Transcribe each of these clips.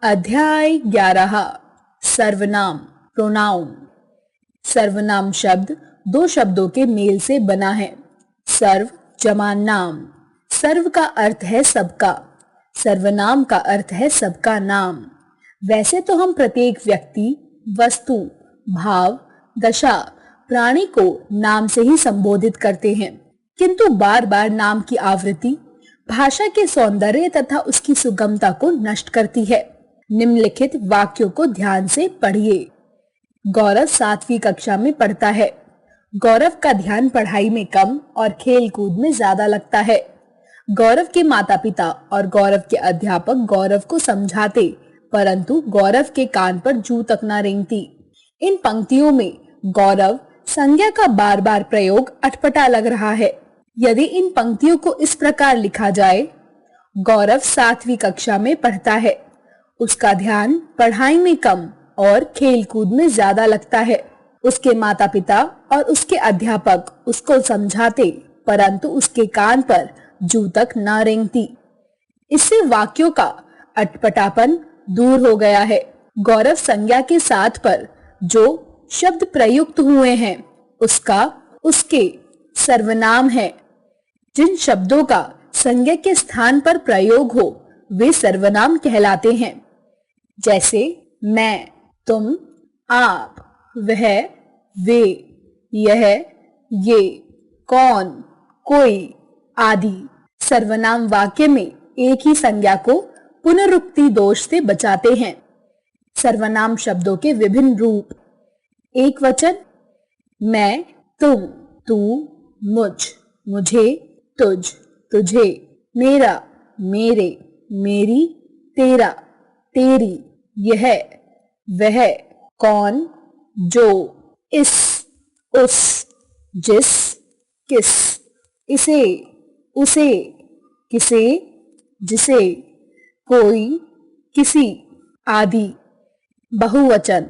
अध्याय 11 सर्वनाम प्रोनाउन। सर्वनाम शब्द दो शब्दों के मेल से बना है। सर्व जमा नाम। सर्व का अर्थ है सबका, सर्वनाम का अर्थ है सबका नाम। वैसे तो हम प्रत्येक व्यक्ति, वस्तु, भाव, दशा, प्राणी को नाम से ही संबोधित करते हैं, किंतु बार बार नाम की आवृत्ति भाषा के सौंदर्य तथा उसकी सुगमता को नष्ट करती है। निम्नलिखित वाक्यों को ध्यान से पढ़िए। गौरव 7वीं कक्षा में पढ़ता है। गौरव का ध्यान पढ़ाई में कम और खेल कूद में ज्यादा लगता है। गौरव के माता पिता और गौरव के अध्यापक गौरव को समझाते, परंतु गौरव के कान पर जूं तक न रेंगती। इन पंक्तियों में गौरव संज्ञा का बार बार प्रयोग अटपटा लग रहा है। यदि इन पंक्तियों को इस प्रकार लिखा जाए, गौरव 7वीं कक्षा में पढ़ता है, उसका ध्यान पढ़ाई में कम और खेल कूद में ज्यादा लगता है। उसके माता पिता और उसके अध्यापक उसको समझाते, परंतु उसके कान पर जूं तक न रेंगती। इससे वाक्यों का अटपटापन दूर हो गया है। गौरव संज्ञा के साथ पर जो शब्द प्रयुक्त हुए हैं उसका उसके सर्वनाम है। जिन शब्दों का संज्ञा के स्थान पर प्रयोग हो वे सर्वनाम कहलाते हैं। जैसे मैं, तुम, आप, वह, वे, यह, ये, कौन, कोई आदि सर्वनाम वाक्य में एक ही संज्ञा को पुनरुक्ति दोष से बचाते हैं। सर्वनाम शब्दों के विभिन्न रूप। एक वचन मैं, तुम, तू, मुझ, मुझे, तुझ, तुझे, मेरा, मेरे, मेरी, तेरा, तेरी, यह, वह, कौन, जो, इस, उस, जिस, किस, इसे, उसे, किसे, जिसे, कोई, किसी आदि। बहुवचन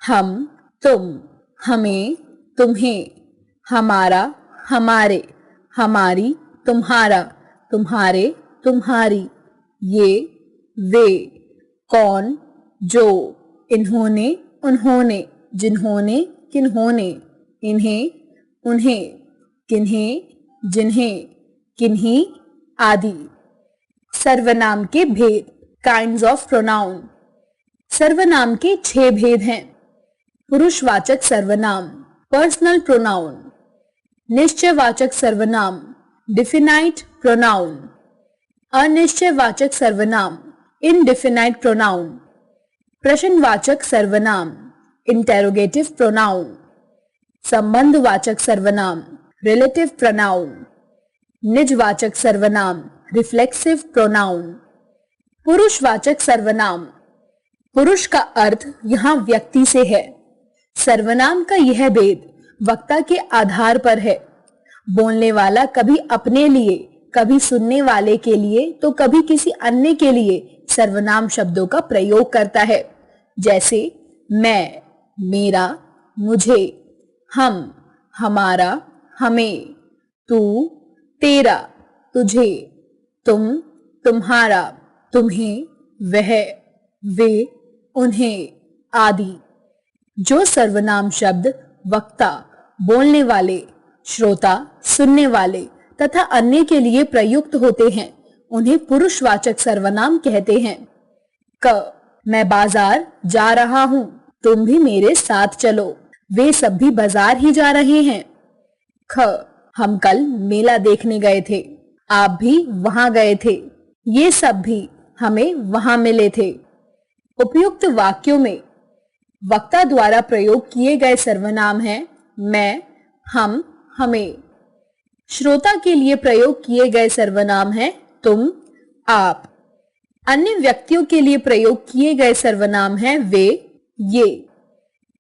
हम, तुम, हमें, तुम्हें, हमारा, हमारे, हमारी, तुम्हारा, तुम्हारे, तुम्हारी, ये, वे, कौन, जो, इन्होंने, उन्होंने, जिन्होंने, किन्होंने, इन्हें, उन्हें, किन्हें, जिन्हें, किन्हीं आदि। सर्वनाम के भेद, काइंड्स ऑफ प्रोनाउन। सर्वनाम के 6 भेद हैं। पुरुषवाचक सर्वनाम, पर्सनल प्रोनाउन। निश्चयवाचक सर्वनाम, डिफिनाइट प्रोनाउन। अनिश्चयवाचक सर्वनाम, इनडिफिनाइट प्रोनाउन। प्रश्नवाचक सर्वनाम, इंटेरोगेटिव प्रोनाउन। संबंधवाचक सर्वनाम, रिलेटिव प्रोनाउन। निजवाचक सर्वनाम, रिफ्लेक्सिव प्रोनाउन। पुरुषवाचक सर्वनाम, पुरुष का अर्थ यहाँ व्यक्ति से है। सर्वनाम का यह भेद वक्ता के आधार पर है। बोलने वाला कभी अपने लिए, कभी सुनने वाले के लिए तो कभी किसी अन्य के लिए सर्वनाम शब्दों का प्रयोग करता है। जैसे मैं, मेरा, मुझे, हम, हमारा, हमें, तू, तेरा, तुझे, तुम, तुम्हारा, तुम्हें, वह, वे, उन्हें आदि। जो सर्वनाम शब्द वक्ता, बोलने वाले, श्रोता, सुनने वाले तथा अन्य के लिए प्रयुक्त होते हैं उन्हें पुरुषवाचक सर्वनाम कहते हैं। क, मैं बाजार जा रहा हूँ, तुम भी मेरे साथ चलो, वे सब भी बाजार ही जा रहे हैं। ख, हम कल मेला देखने गए थे, आप भी वहां गए थे, ये सब भी हमें वहां मिले थे। उपयुक्त वाक्यों में वक्ता द्वारा प्रयोग किए गए सर्वनाम हैं मैं, हम, हमें। श्रोता के लिए प्रयोग किए गए सर्वनाम हैं तुम, आप। अन्य व्यक्तियों के लिए प्रयोग किए गए सर्वनाम हैं वे, ये।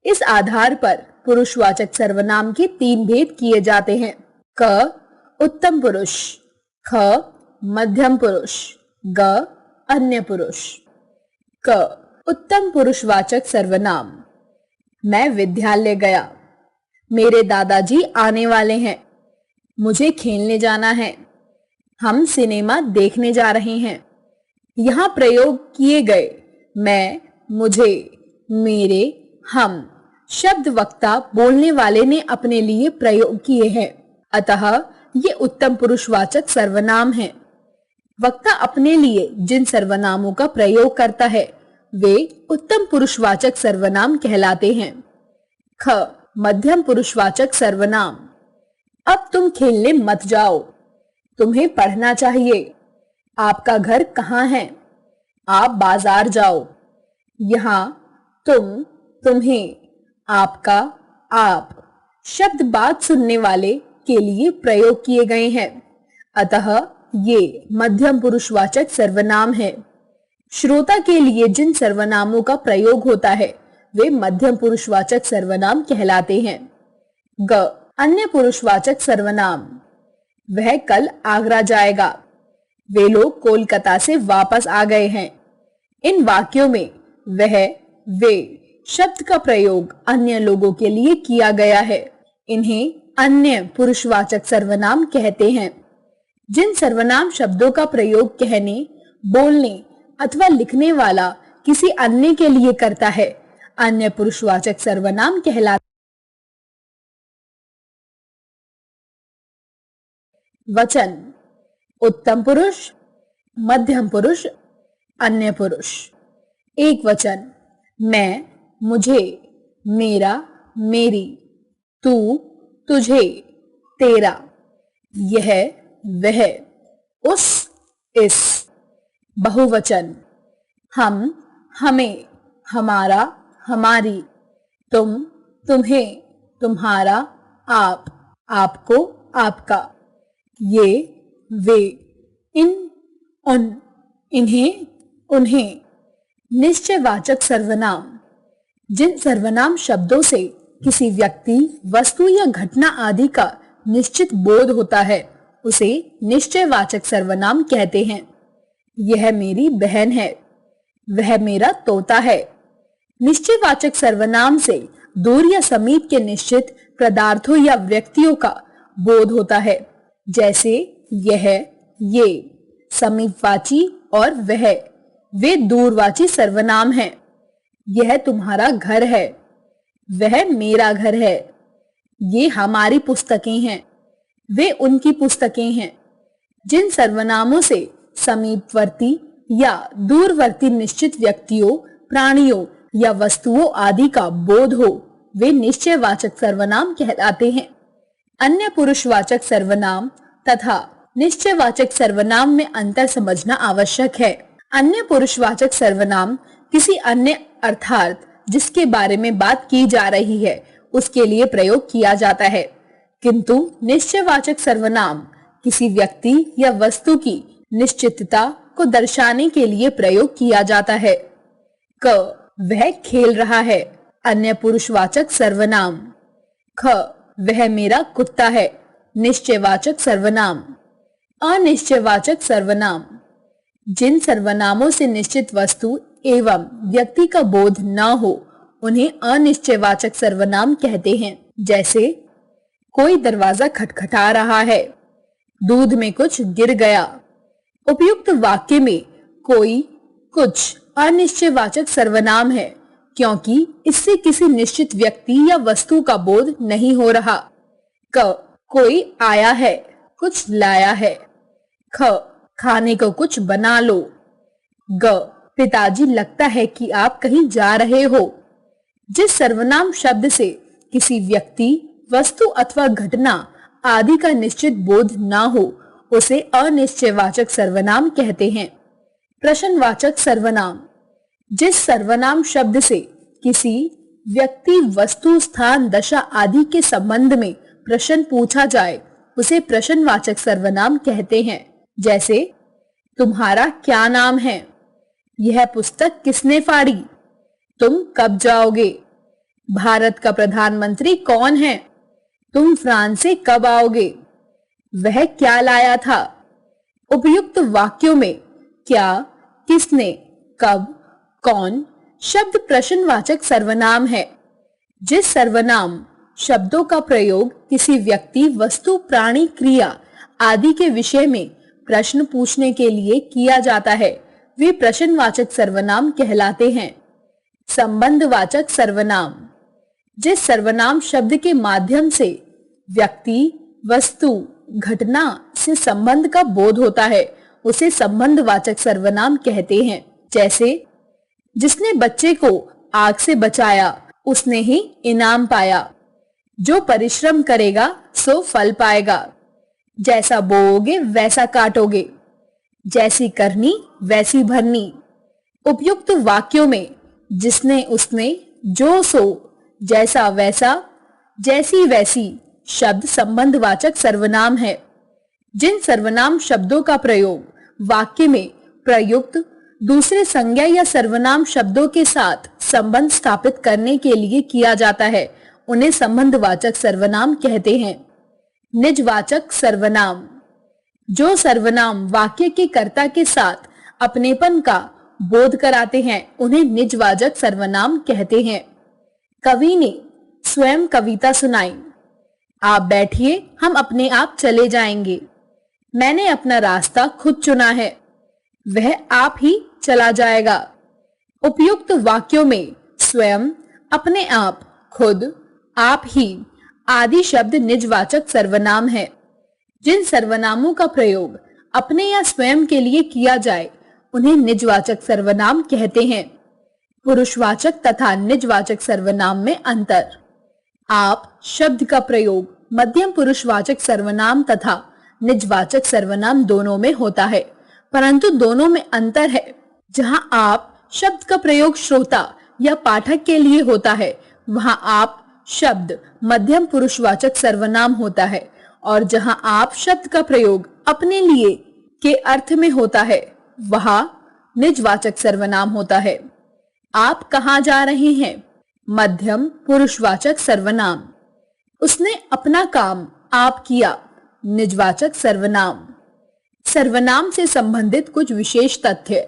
इस आधार पर पुरुषवाचक सर्वनाम के 3 भेद किए जाते हैं। क, उत्तम पुरुष। ख, मध्यम पुरुष। ग, अन्य पुरुष। क, उत्तम पुरुषवाचक सर्वनाम, मैं विद्यालय गया, मेरे दादाजी आने वाले हैं, मुझे खेलने जाना है, हम सिनेमा देखने जा रहे हैं। यहाँ प्रयोग किए गए मैं, मुझे, मेरे, हम शब्द वक्ता बोलने वाले ने अपने लिए प्रयोग किए हैं, अतः ये उत्तम पुरुषवाचक सर्वनाम हैं। वक्ता अपने लिए जिन सर्वनामों का प्रयोग करता है वे उत्तम पुरुषवाचक सर्वनाम कहलाते हैं। ख, मध्यम पुरुषवाचक सर्वनाम। अब तुम खेलने मत जाओ, तुम्हें पढ़ना चाहिए। आपका घर कहाँ है? आप बाजार जाओ। यहाँ तुम, तुम्हें, आपका, आप शब्द बात सुनने वाले के लिए प्रयोग किए गए हैं, अतः ये मध्यम पुरुषवाचक सर्वनाम है। श्रोता के लिए जिन सर्वनामों का प्रयोग होता है वे मध्यम पुरुषवाचक सर्वनाम कहलाते हैं। ग, अन्य पुरुषवाचक सर्वनाम। वह कल आगरा जाएगा। वे लोग कोलकाता से वापस आ गए हैं। इन वाक्यों में वह, वे शब्द का प्रयोग अन्य लोगों के लिए किया गया है। इन्हें अन्य पुरुषवाचक सर्वनाम कहते हैं। जिन सर्वनाम शब्दों का प्रयोग कहने, बोलने अथवा लिखने वाला किसी अन्य के लिए करता है अन्य पुरुषवाचक सर्वनाम कहलाते। वचन। उत्तम पुरुष, मध्यम पुरुष, अन्य पुरुष। एक वचन। मैं, मुझे, मेरा, मेरी, तू, तुझे, तेरा, यह, वह, उस, इस। बहुवचन। हम, हमें, हमारा, हमारी, तुम, तुम्हें, तुम्हारा, आप, आपको, आपका, ये, वे, इन, उन, इन्हें, उन्हें। निश्चयवाचक सर्वनाम। जिन सर्वनाम शब्दों से किसी व्यक्ति, वस्तु या घटना आदि का निश्चित बोध होता है उसे निश्चयवाचक सर्वनाम कहते हैं। यह मेरी बहन है, वह मेरा तोता है। निश्चयवाचक सर्वनाम से दूर या समीप के निश्चित पदार्थों या व्यक्तियों का बोध होता है, जैसे यह, ये। समीपवाची और वह, वे दूरवाची सर्वनाम हैं। यह तुम्हारा घर है, वह मेरा घर है। ये हमारी पुस्तकें हैं, वे उनकी पुस्तकें हैं। जिन सर्वनामों से समीपवर्ती या दूरवर्ती निश्चित व्यक्तियों, प्राणियों या वस्तुओं आदि का बोध हो वे निश्चयवाचक सर्वनाम कहलाते हैं। अन्य पुरुषवाचक सर्वनाम तथा निश्चयवाचक सर्वनाम में अंतर समझना आवश्यक है। अन्य पुरुषवाचक सर्वनाम किसी अन्य अर्थात जिसके बारे में बात की जा रही है उसके लिए प्रयोग किया जाता है, किंतु निश्चयवाचक सर्वनाम किसी व्यक्ति या वस्तु की निश्चितता को दर्शाने के लिए प्रयोग किया जाता है। क, वह खेल रहा है। अन्य पुरुषवाचक सर्वनाम। ख, वह मेरा कुत्ता है। निश्चयवाचक सर्वनाम। अनिश्चयवाचक सर्वनाम। जिन सर्वनामों से निश्चित वस्तु एवं व्यक्ति का बोध न हो उन्हें अनिश्चयवाचक सर्वनाम कहते हैं, जैसे कोई दरवाजा खटखटा रहा है, दूध में कुछ गिर गया। उपयुक्त वाक्य में कोई, कुछ अनिश्चयवाचक सर्वनाम है क्योंकि इससे किसी निश्चित व्यक्ति या वस्तु का बोध नहीं हो रहा। क, कोई आया है, कुछ लाया है। ख, खाने को कुछ बना लो। ग, पिताजी लगता है कि आप कहीं जा रहे हो। जिस सर्वनाम शब्द से किसी व्यक्ति, वस्तु अथवा घटना आदि का निश्चित बोध न हो उसे अनिश्चयवाचक सर्वनाम कहते हैं। प्रश्नवाचक सर्वनाम। जिस सर्वनाम शब्द से किसी व्यक्ति, वस्तु, स्थान, दशा आदि के संबंध में प्रश्न पूछा जाए उसे प्रश्नवाचक सर्वनाम कहते हैं, जैसे तुम्हारा क्या नाम है? यह पुस्तक किसने फाड़ी? तुम कब जाओगे? भारत का प्रधानमंत्री कौन है? तुम फ्रांस से कब आओगे? वह क्या लाया था? उपयुक्त वाक्यों में क्या, किसने, कब, कौन शब्द प्रश्नवाचक सर्वनाम है। जिस सर्वनाम शब्दों का प्रयोग किसी व्यक्ति, वस्तु, प्राणी, क्रिया आदि के विषय में प्रश्न पूछने के लिए किया जाता है वे प्रश्नवाचक सर्वनाम कहलाते हैं। संबंधवाचक सर्वनाम, जिस सर्वनाम शब्द के माध्यम से व्यक्ति, वस्तु, घटना से संबंध का बोध होता है उसे संबंधवाचक सर्वनाम कहते हैं। जैसे जिसने बच्चे को आग से बचाया उसने ही इनाम पाया। जो परिश्रम करेगा सो फल पाएगा। जैसा बोओगे वैसा काटोगे। जैसी करनी वैसी भरनी। उपयुक्त वाक्यों में जिसने, उसने, जो सो, जैसा वैसा, जैसी वैसी शब्द संबंधवाचक सर्वनाम है। जिन सर्वनाम शब्दों का प्रयोग वाक्य में प्रयुक्त दूसरे संज्ञा या सर्वनाम शब्दों के साथ संबंध स्थापित करने के लिए किया जाता है उन्हें संबंधवाचक सर्वनाम कहते हैं। निजवाचक सर्वनाम, जो सर्वनाम वाक्य के कर्ता के साथ अपनेपन का बोध कराते हैं उन्हें निजवाचक सर्वनाम कहते हैं। कवि ने स्वयं कविता सुनाई। आप बैठिए, हम अपने आप चले जाएंगे। मैंने अपना रास्ता खुद चुना है, वह आप ही चला जाएगा। उपयुक्त वाक्यों में स्वयं, अपने आप, खुद, आप ही आदि शब्द निजवाचक सर्वनाम है। जिन सर्वनामों का प्रयोग अपने या स्वयं के लिए किया जाए उन्हें निजवाचक सर्वनाम कहते हैं। पुरुषवाचक तथा निजवाचक सर्वनाम में अंतर। आप शब्द का प्रयोग मध्यम पुरुषवाचक सर्वनाम तथा निजवाचक सर्वनाम दोनों में होता है, परंतु दोनों में अंतर है। जहां आप शब्द का प्रयोग श्रोता या पाठक के लिए होता है वहां आप शब्द मध्यम पुरुषवाचक सर्वनाम होता है, और जहां आप शब्द का प्रयोग अपने लिए के अर्थ में होता है वहां निजवाचक सर्वनाम होता है। आप कहां जा रहे हैं? मध्यम पुरुषवाचक सर्वनाम। उसने अपना काम आप किया, निजवाचक सर्वनाम। सर्वनाम से संबंधित कुछ विशेष तथ्य।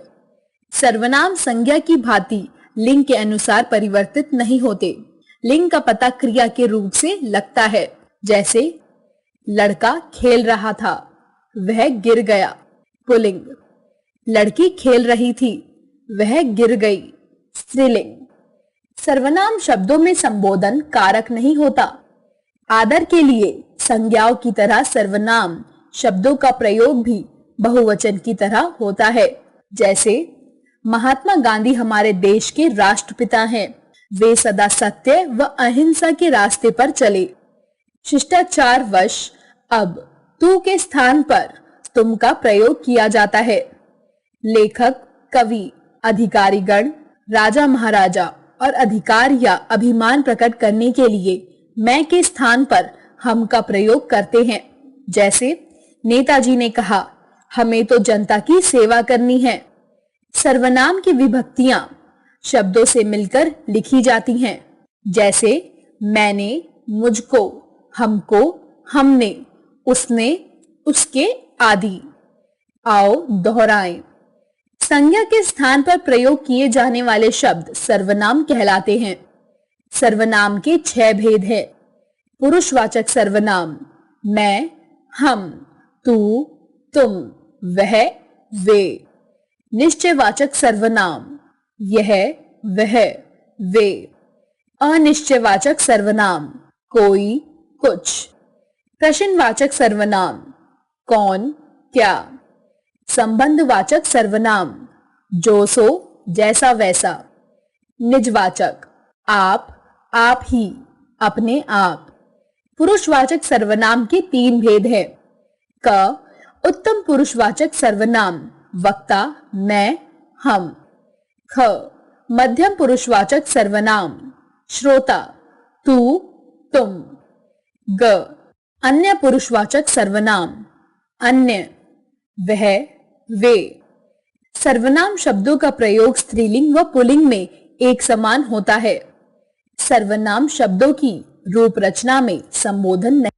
सर्वनाम संज्ञा की भांति लिंग के अनुसार परिवर्तित नहीं होते। लिंग का पता क्रिया के रूप से लगता है। जैसे लड़का खेल रहा था, वह गिर गया। पुल्लिंग। लड़की खेल रही थी, वह गिर गई। स्त्रीलिंग। सर्वनाम शब्दों में संबोधन कारक नहीं होता। आदर के लिए संज्ञाओं की तरह सर्वनाम शब्दों का प्रयोग भी बहुवचन की तरह होता है। जैसे महात्मा गांधी हमारे देश के राष्ट्रपिता हैं, वे सदा सत्य व अहिंसा के रास्ते पर चले। शिष्टाचार वश अब तू के स्थान पर तुम का प्रयोग किया जाता है। लेखक, कवि, अधिकारीगण, राजा महाराजा और अधिकार या अभिमान प्रकट करने के लिए मैं के स्थान पर हम का प्रयोग करते हैं। जैसे नेताजी ने कहा, हमें तो जनता की सेवा करनी है। सर्वनाम की विभक्तियां शब्दों से मिलकर लिखी जाती हैं। जैसे मैंने, मुझको, हमको, हमने, उसने, उसके आदि। आओ दोहराएं। संज्ञा के स्थान पर प्रयोग किए जाने वाले शब्द सर्वनाम कहलाते हैं। सर्वनाम के 6 भेद हैं। पुरुषवाचक सर्वनाम मैं, हम, तू, तुम, वह, वे। निश्चयवाचक सर्वनाम यह, वह, वे। अनिश्चयवाचक सर्वनाम कोई, कुछ। प्रश्नवाचक सर्वनाम कौन, क्या। संबंधवाचक सर्वनाम जो सो, जैसा वैसा। निजवाचक आप, आप ही, अपने आप। पुरुषवाचक सर्वनाम के 3 भेद हैं। क उत्तम पुरुषवाचक सर्वनाम वक्ता, मैं, हम। ख मध्यम पुरुषवाचक सर्वनाम श्रोता, तू, तुम। ग अन्य पुरुषवाचक सर्वनाम अन्य, वह, वे। सर्वनाम शब्दों का प्रयोग स्त्रीलिंग व पुल्लिंग में एक समान होता है। सर्वनाम शब्दों की रूप रचना में संबोधन नहीं